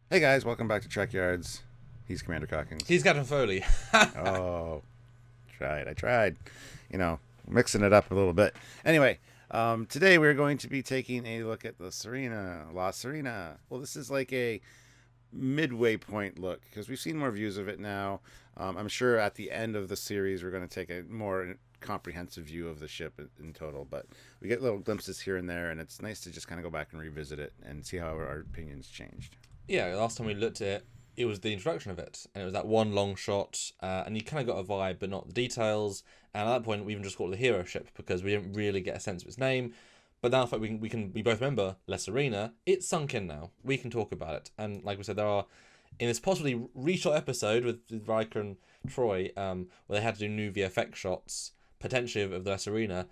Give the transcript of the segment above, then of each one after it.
Hey guys, welcome back to Trekyards. He's Commander Cockings. He's Captain Foley. Oh, tried. I tried. You know, mixing it up a little bit. Anyway, today we're going to be taking a look at the Sirena, La Sirena. Well, this is like a midway point look because we've seen more views of it now. I'm sure at the end of the series we're going to take a more comprehensive view of the ship in total, but we get little glimpses here and there, and it's nice to just kind of go back and revisit it and see how our opinions changed. Yeah, last time we looked at it, it was the introduction of it, and it was that one long shot, and you kind of got a vibe, but not the details. And at that point, we even just called it the hero ship because we didn't really get a sense of its name. But now, in fact, we both remember La Sirena. It's sunk in now. We can talk about it, and like we said, there are in this possibly reshot episode with Riker and Troy, where they had to do new VFX shots potentially of the La Sirena.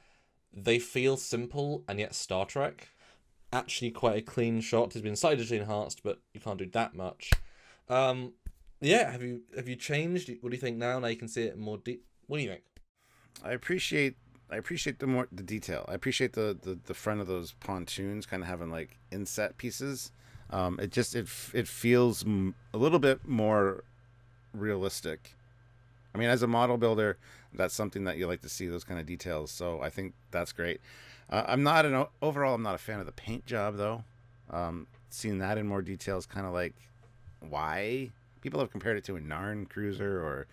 They feel simple and yet Star Trek. Actually quite a clean shot. It's been slightly digitally enhanced, but you can't do that much. Yeah, have you changed? What do you think now? Now you can see it in more deep. What do you think? I appreciate the detail. I appreciate the front of those pontoons kind of having like inset pieces. It feels a little bit more realistic. I mean, as a model builder, that's something that you like to see, those kind of details. So I think that's great. Overall, I'm not a fan of the paint job though. Seeing that in more detail is kind of like why people have compared it to a Narn cruiser or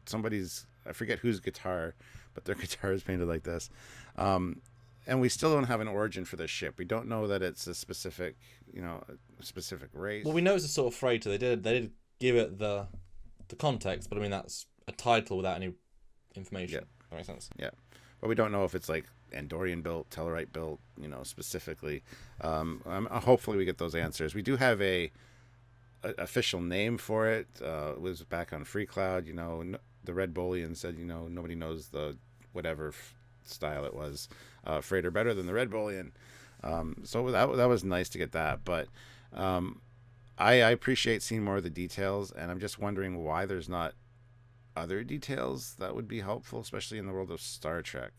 somebody's, I forget whose guitar, but their guitar is painted like this. And we still don't have an origin for this ship. We don't know that it's a specific, a specific race. Well, we know it's a sort of freighter. They did give it the context, but I mean that's a title without any information. Yeah. That makes sense. Yeah, but we don't know if it's like Andorian built, Tellarite built, specifically. Hopefully we get those answers. We do have a official name for it. It was back on Free Cloud. The Red Bullion said, nobody knows the whatever style it was. Freighter better than the Red Bullion. So that was nice to get that. But I appreciate seeing more of the details, and I'm just wondering why there's not other details that would be helpful, especially in the world of Star Trek.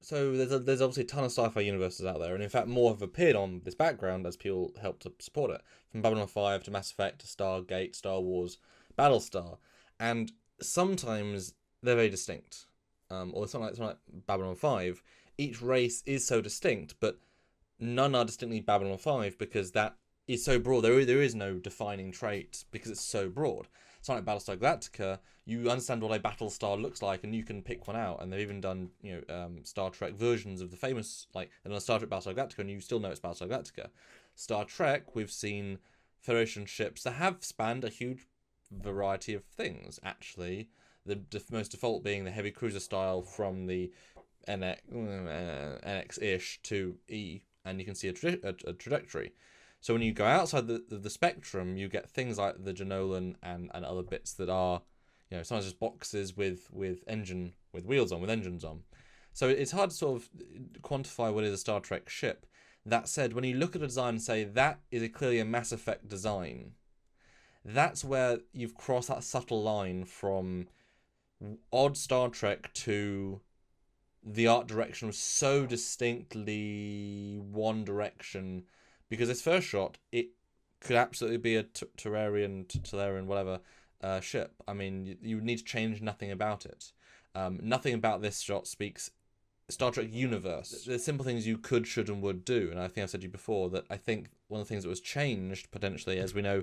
So there's obviously a ton of sci-fi universes out there, and in fact more have appeared on this background as people help to support it. From Babylon 5 to Mass Effect to Stargate, Star Wars, Battlestar, and sometimes they're very distinct. Or something like Babylon 5, each race is so distinct, but none are distinctly Babylon 5 because that is so broad. There is no defining trait because it's so broad. Something like Battlestar Galactica, you understand what a Battlestar looks like, and you can pick one out. And they've even done, Star Trek versions of the famous, like, and on Star Trek Battlestar Galactica, and you still know it's Battlestar Galactica. Star Trek, we've seen Federation ships that have spanned a huge variety of things. Actually, the most default being the heavy cruiser style from the NX-ish to E, and you can see a trajectory. So when you go outside the spectrum, you get things like the Janolan and other bits that are, sometimes just boxes with wheels on, with engines on. So it's hard to sort of quantify what is a Star Trek ship. That said, when you look at a design and say that is clearly a Mass Effect design, that's where you've crossed that subtle line from odd Star Trek to the art direction was so distinctly one direction. Because this first shot, it could absolutely be a Tellurian, whatever, ship. I mean, you need to change nothing about it. Nothing about this shot speaks Star Trek universe. There's simple things you could, should, and would do. And I think I've said to you before that I think one of the things that was changed, potentially, as we know,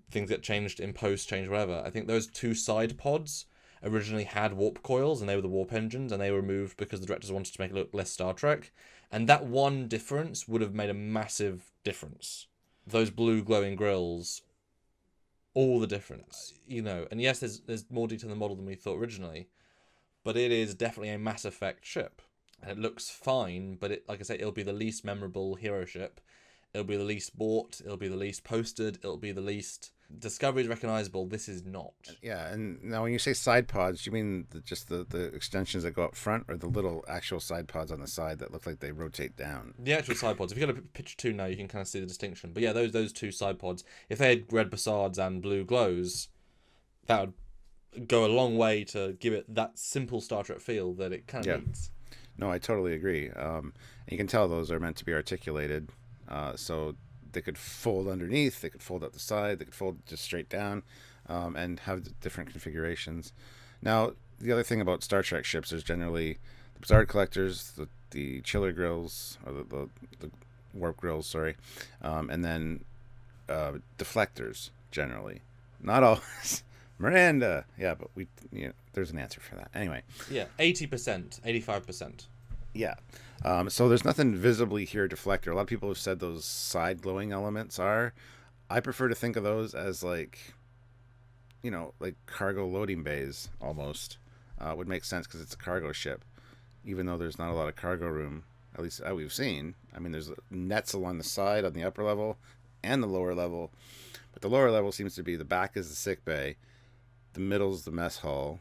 things get changed in post, change, whatever. I think those two side pods originally had warp coils, and they were the warp engines, and they were removed because the directors wanted to make it look less Star Trek. And that one difference would have made a massive difference. Those blue glowing grills, all the difference, And yes, there's more detail in the model than we thought originally, but it is definitely a Mass Effect ship. And it looks fine, but like I say, it'll be the least memorable hero ship. It'll be the least bought. It'll be the least posted. It'll be the least... Discovery is recognizable. This is not. Yeah, and now when you say side pods, do you mean just the extensions that go up front, or the little actual side pods on the side that look like they rotate down? The actual side pods. If you go to picture 2 now, you can kind of see the distinction. But yeah, those two side pods, if they had red facades and blue glows, that would go a long way to give it that simple Star Trek feel that it kind of needs. No, I totally agree. And you can tell those are meant to be articulated. So They could fold underneath. They could fold up the side. They could fold just straight down, and have different configurations. Now, the other thing about Star Trek ships is generally the Blizzard collectors, the chiller grills, or the warp grills, sorry, and then deflectors generally. Not always. Miranda, yeah, but there's an answer for that. Anyway. Yeah, 80%, 85%. Yeah. So there's nothing visibly here deflector. A lot of people have said those side glowing elements are. I prefer to think of those as like cargo loading bays almost. Would make sense because it's a cargo ship, even though there's not a lot of cargo room, at least that we've seen. I mean, there's nets along the side on the upper level and the lower level, but the lower level seems to be the back is the sick bay, the middle's the mess hall,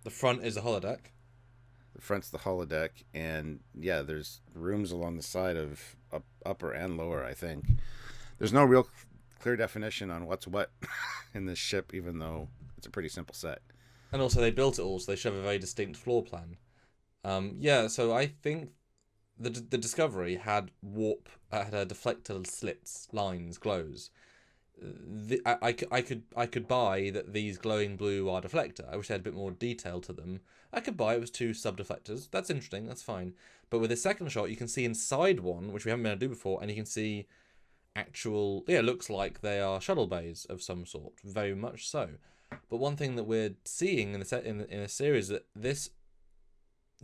the front is the holodeck. The front's the holodeck, and yeah, there's rooms along the side of upper and lower, I think. There's no real clear definition on what's what in this ship, even though it's a pretty simple set. And also they built it all, so they should have a very distinct floor plan. So I think the Discovery had deflector slits, lines, glows. I could buy that these glowing blue are deflector. I wish they had a bit more detail to them. I could buy it was 2 sub-deflectors. That's interesting, that's fine. But with the second shot, you can see inside one, which we haven't been able to do before, and you can see looks like they are shuttle bays of some sort, very much so. But one thing that we're seeing in a series that the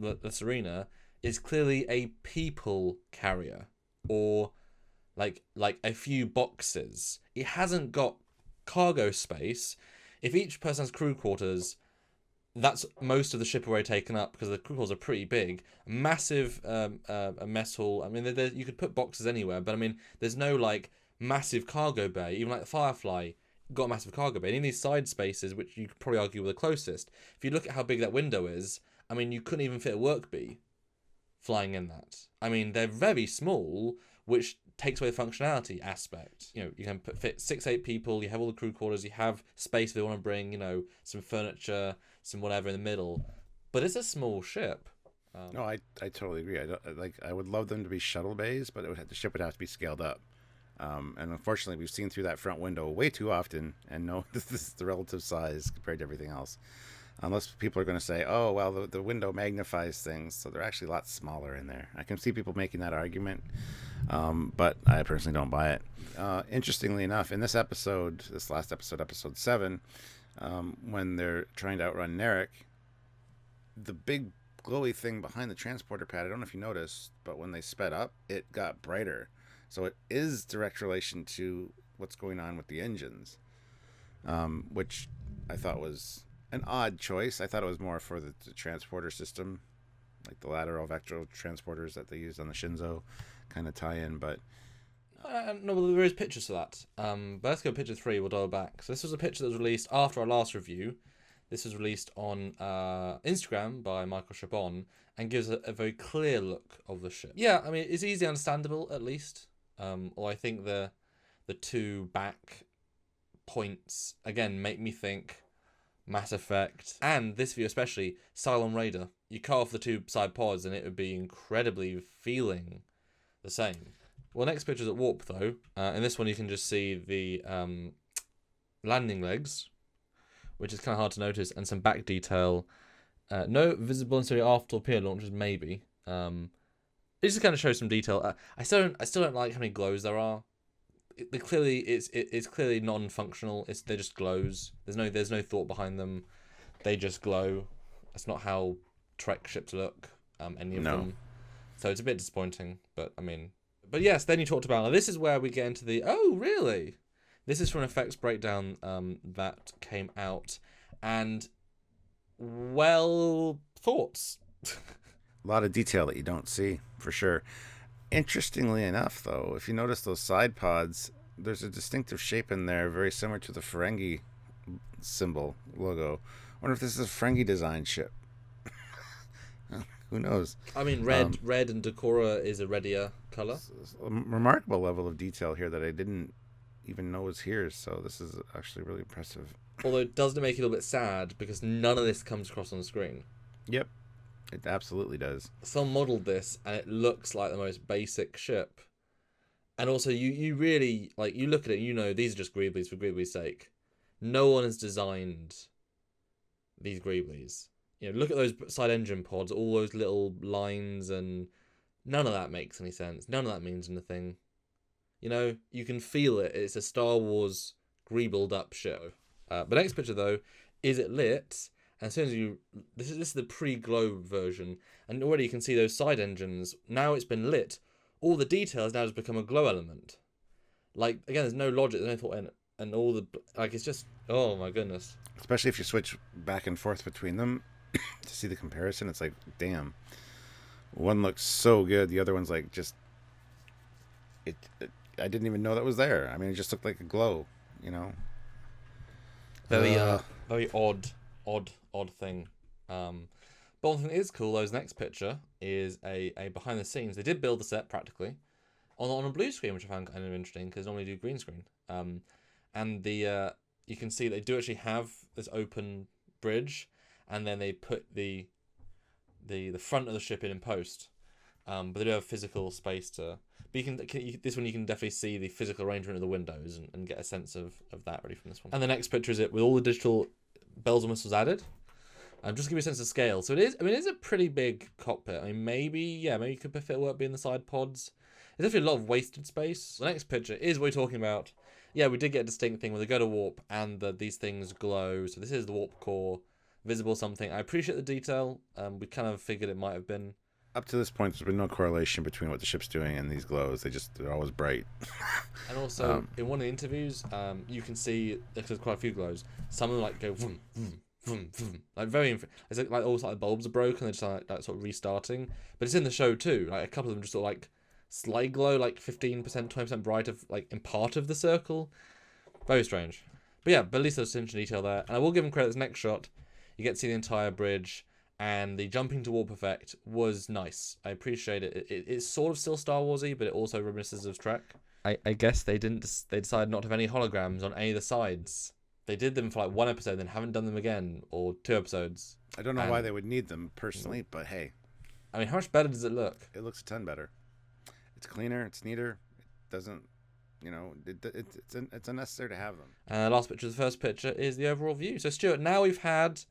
Sirena is clearly a people carrier, or like a few boxes. It hasn't got cargo space. If each person has crew quarters, that's most of the ship already taken up because the crew quarters are pretty big. Massive a mess hall. I mean, you could put boxes anywhere, but I mean, there's no like massive cargo bay. Even like the Firefly got a massive cargo bay. And in these side spaces, which you could probably argue were the closest, if you look at how big that window is, I mean, you couldn't even fit a work bee flying in that. I mean, they're very small, which takes away the functionality aspect. You can fit 6-8 people, you have all the crew quarters, you have space if they want to bring, some furniture, some whatever in the middle. But it's a small ship. No, I totally agree. I would love them to be shuttle bays, but the ship would have to be scaled up. And unfortunately, we've seen through that front window way too often and know this is the relative size compared to everything else. Unless people are going to say, oh, well, the window magnifies things, so they're actually a lot smaller in there. I can see people making that argument, but I personally don't buy it. Interestingly enough, in this last episode, episode 7, when they're trying to outrun Narek, the big glowy thing behind the transporter pad, I don't know if you noticed, but when they sped up, it got brighter. So it is direct relation to what's going on with the engines, which I thought was an odd choice. I thought it was more for the transporter system, like the lateral vectoral transporters that they used on the Shinzo kind of tie-in, but... No, well, there is pictures for that. But let's go to picture 3, we'll dial back. So this was a picture that was released after our last review. This was released on Instagram by Michael Chabon and gives a very clear look of the ship. Yeah, I mean, it's easily understandable, at least. Or I think the 2 back points, again, make me think Mass Effect, and this view especially, Cylon Raider. You cut off the 2 side pods and it would be incredibly feeling the same. Well, next picture's at warp though. In this one you can just see the landing legs, which is kind of hard to notice, and some back detail. No visible interior aft torpedo launchers, maybe. It just kind of shows some detail. I still don't like how many glows there are. It's clearly non-functional. They're just glows. There's no thought behind them. They just glow. That's not how Trek ships look. Any of them. So it's a bit disappointing. But yes. Then you talked about. Now this is where we get into the. Oh really? This is from an effects breakdown that came out, and thoughts. A lot of detail that you don't see for sure. Interestingly enough, though, if you notice those side pods, there's a distinctive shape in there, very similar to the Ferengi symbol logo. I wonder if this is a Ferengi design ship. Who knows? I mean, red and Decora is a reddier color. A remarkable level of detail here that I didn't even know was here. So this is actually really impressive. Although, doesn't it make you a little bit sad because none of this comes across on the screen? Yep. It absolutely does. Someone modelled this, and it looks like the most basic ship. And also, you really, like, you look at it, you know, these are just Greeblies for Greeblies' sake. No one has designed these Greeblies. You know, look at those side engine pods, all those little lines, and none of that makes any sense. None of that means anything. You know, you can feel it. It's a Star Wars greebled up show. But next picture, though, is it lit? And as soon as you... This is the pre-glow version. And already you can see those side engines. Now it's been lit. All the details now has become a glow element. Like, again, there's no logic, there's no thought in it. And all the... Like, it's just... Oh, my goodness. Especially if you switch back and forth between them to see the comparison. It's like, damn. One looks so good. The other one's like, just... I didn't even know that was there. I mean, it just looked like a glow, you know? Very odd thing. But one thing that is cool, though, is the next picture is a behind the scenes. They did build the set practically on a blue screen, which I found kind of interesting because normally they do green screen. And you can see they do actually have this open bridge, and then they put the front of the ship in post. But they do have physical space to. But this one you can definitely see the physical arrangement of the windows and get a sense of that really from this one. And the next picture is it with all the digital bells and whistles added. Just to give you a sense of scale. So it is. I mean, it's a pretty big cockpit. I mean, maybe you could fit it work being the side pods. There's definitely a lot of wasted space. The next picture is what we're talking about. Yeah, we did get a distinct thing where they go to warp and these things glow. So this is the warp core, visible something. I appreciate the detail. We kind of figured it might have been. Up to this point, there's been no correlation between what the ship's doing and these glows. They're always bright. And also, in one of the interviews, you can see there's quite a few glows. Some of them like go vroom, vroom, vroom, vroom. Like very, it's like almost like the bulbs are broken. They're just like sort of restarting. But it's in the show too. Like a couple of them just sort of like slight glow, like 15%, 20% brighter, like in part of the circle. Very strange. But yeah, but at least there's some detail there. And I will give them credit. This next shot, you get to see the entire bridge. And the jumping to warp effect was nice. I appreciate it. It's sort of still Star Warsy, but it also reminisces of Trek. I guess they decided not to have any holograms on any of the sides. They did them for like one episode, then haven't done them again, or 2 episodes. I don't know why they would need them personally, but hey. I mean, how much better does it look? It looks a ton better. It's cleaner. It's neater. It doesn't, you know, it's unnecessary to have them. Last picture, the first picture, is the overall view. So Stuart, now we've had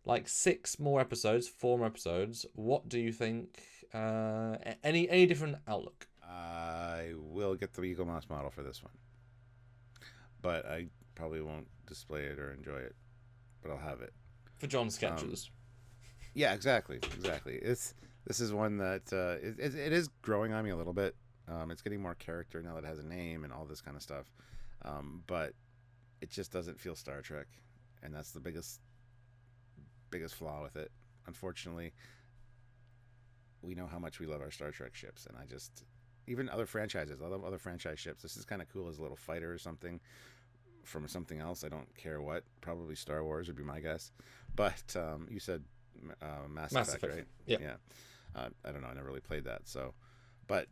like 4 more episodes. What do you think? Any different outlook? I will get the Eagle Mouse model for this one, but I probably won't display it or enjoy it, but I'll have it For John's sketches. Yeah, exactly. This is one that it is growing on me a little bit. It's getting more character now that it has a name and all this kind of stuff, but it just doesn't feel Star Trek, and that's the biggest flaw with it. Unfortunately, we know how much we love our Star Trek ships, and even other franchises, I love other franchise ships. This is kind of cool as a little fighter or something from something else. I don't care what. Probably Star Wars would be my guess. But you said Mass Effect, right? Yeah. I don't know. I never really played that. So, but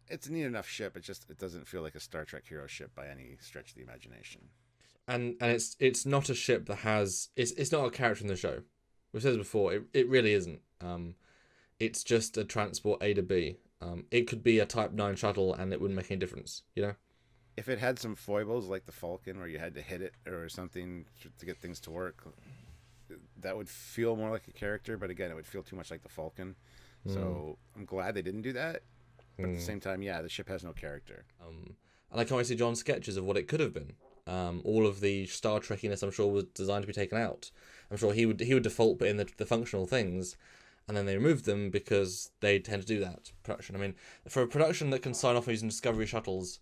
it's a neat enough ship. It doesn't feel like a Star Trek hero ship by any stretch of the imagination. And it's not a ship that has... It's not a character in the show. We've said this before. It really isn't. It's just a transport A to B. It could be a Type 9 shuttle and it wouldn't make any difference, you know? If it had some foibles like the Falcon where you had to hit it or something to get things to work, that would feel more like a character. But again, it would feel too much like the Falcon. So I'm glad they didn't do that. But at the same time, yeah, the ship has no character. And I can't wait to see John's sketches of what it could have been. All of the Star Trekkiness, I'm sure, was designed to be taken out. I'm sure he would default put in the functional things, and then they removed them because they tend to do that. Production. I mean, for a production that can sign off using Discovery shuttles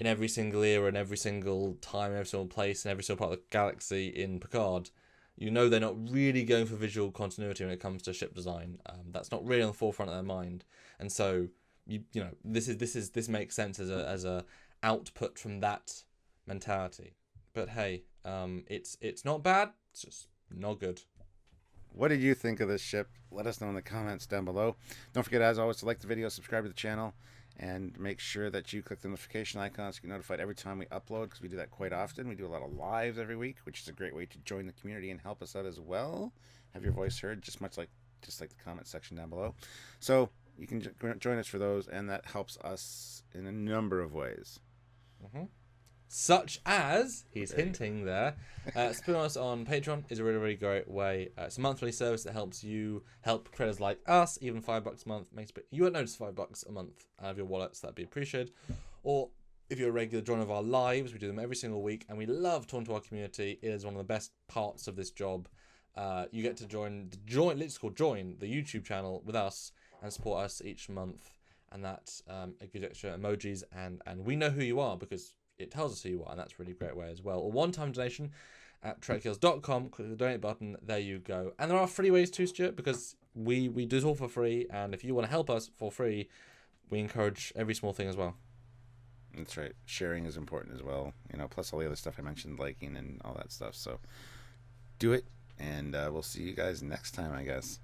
in every single era, and every single time, every single place, and every single part of the galaxy in Picard, you know they're not really going for visual continuity when it comes to ship design. That's not really on the forefront of their mind, and so you know this makes sense as a output from that mentality. But hey, it's not bad. It's just not good. What did you think of this ship? Let us know in the comments down below. Don't forget, as always, to like the video, subscribe to the channel, and make sure that you click the notification icon so you get notified every time we upload, because we do that quite often. We do a lot of lives every week, which is a great way to join the community and help us out as well. Have your voice heard, just like the comment section down below. So you can join us for those, and that helps us in a number of ways. Mm-hmm. Such as, he's hinting there, supporting us on Patreon is a really, really great way. It's a monthly service that helps you help creators like us. Even $5 a month makes you won't notice $5 a month out of your wallet, so that'd be appreciated. Or if you're a regular joiner of our lives, we do them every single week, and we love talking to our community. It is one of the best parts of this job. You get to join, it's called Join, the YouTube channel with us and support us each month. And that it gives extra emojis, and we know who you are because it tells us who you are, and that's a really great way as well. A one-time donation at trekyards.com, click the donate button, there you go. And there are free ways too, Stuart, because we do this all for free, and if you want to help us for free, we encourage every small thing as well. That's right. Sharing is important as well, plus all the other stuff I mentioned, liking and all that stuff. So do it, and we'll see you guys next time, I guess.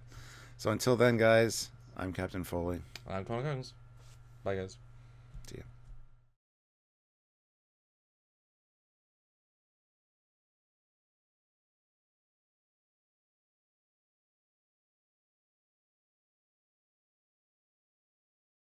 So until then, guys, I'm Captain Foley. I'm Connor Combs. Bye, guys.